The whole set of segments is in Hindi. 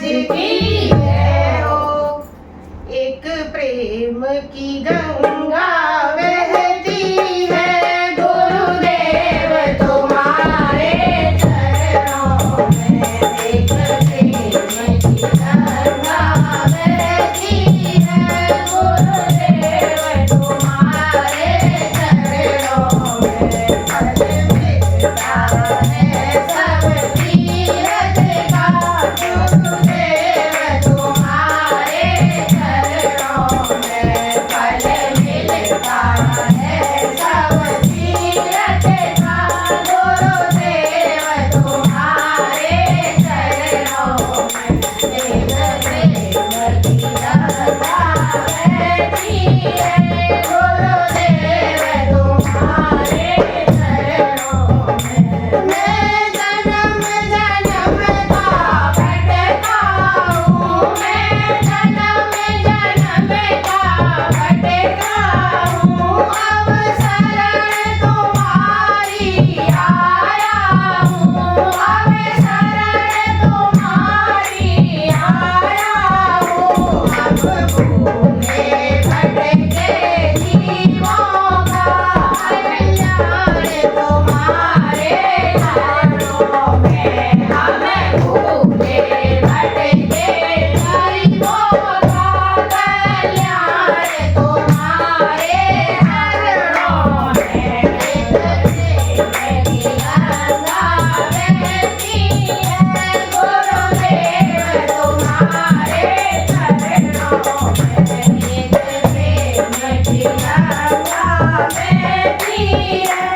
की है हो। एक प्रेम की गंगा बहती है गुरुदेव तुम्हारे चरणों में। एक प्रेम की गंगा बहती है गुरुदेव तुम्हारे चरणों में। फल मिलता है सब तीरथ का गुरुदेव तुम्हारे चरणों में। फल मिलता है सब तीरथ का गुरुदेव तुम्हारे चरणों में। एक प्रेम की गंगा बहती है गुरुदेव तुम्हारे चरणों में। मैं जन्म जन्म का भटका हूँ, मैं जन्म जन्म का भटका हूँ। अब शरण तुम्हारी आया हूँ, अब शरण तुम्हारी आया हूँ। अब भूले भटके जीवों का कल्याण तुम्हारे चरणों में। हमें भूले भटके जीवों का कल्याण तुम्हारे चरणों में। एक प्रेम की गंगा बहती है गुरुदेव तुम्हारे चरणों में। एक प्रेम की गंगा बहती है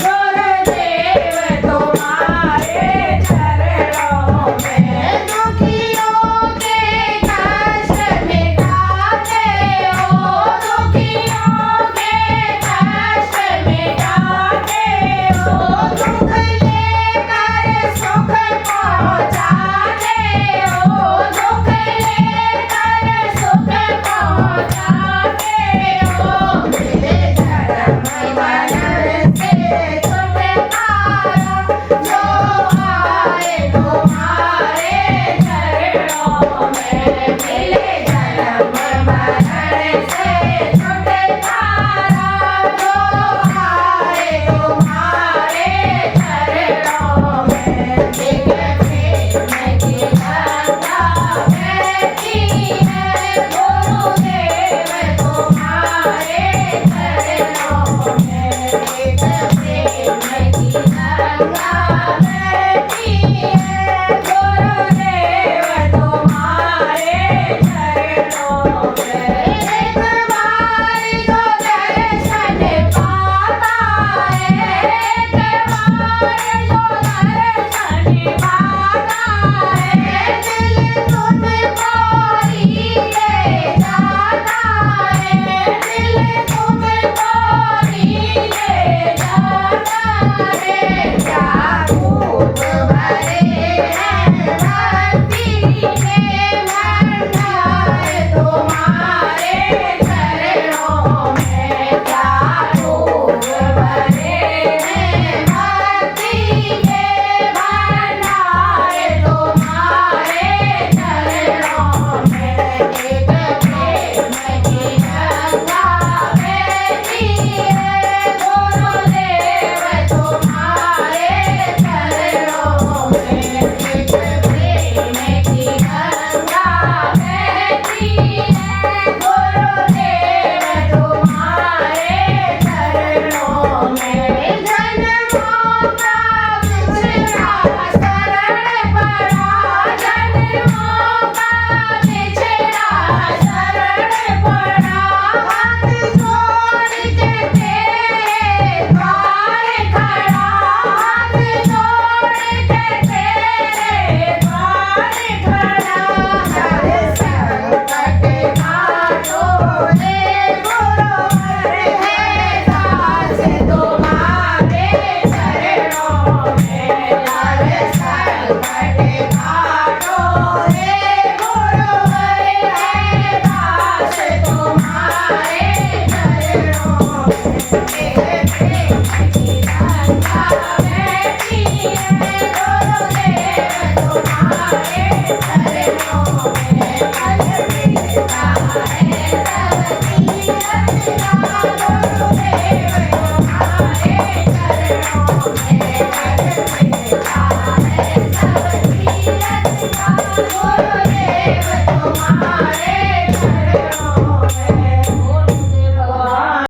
गुरुदेव तुम्हारे चरणों में। दुखियों के कष्ट मिटाते हो, दुखियों के कष्ट मिटाते हो। दुख लेकर सुख पहुँचाते हो, दुख लेकर सुख पहुँचाते हो। मेरे जन्म मरण से छुटकारा जो आए तुम्हारे चरणों में। मिले जन्म मरण से छुटकारा जो आए तुम्हारे चरणों में। एक प्रेम की गंगा बहती है गुरुदेव तुम्हारे चरणों में। एक प्रेम की गंगा बहती है गुरुदेव तुम्हारे चरणों में। एक बार जो दर्शन पाता है, एक बार जो दर्शन पाता है, दिल तुझको ही ले जाता है, दिल तुझको ही ले जाता है। क्या खूब भरे हैं भक्ति में